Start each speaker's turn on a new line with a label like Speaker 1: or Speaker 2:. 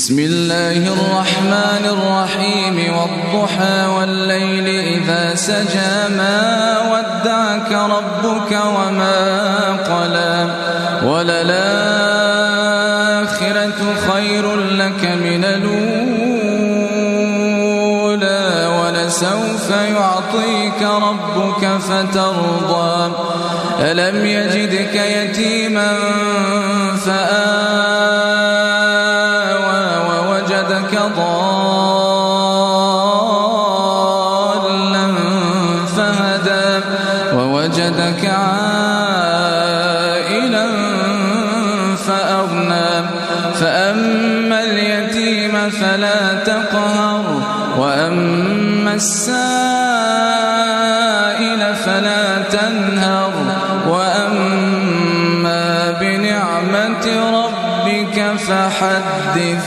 Speaker 1: بسم الله الرحمن الرحيم والضحى والليل إذا سجى ما ودعك ربك وما قلى وللآخرة خير لك من الأولى ولسوف يعطيك ربك فترضى ألم يجدك يتيما فآوى ووجدك ضالا فهدى ووجدك عائلا فأغنى فأما اليتيم فلا تقهر وأما السائل فلا تنهر وأما بنعمة ربك فحدث.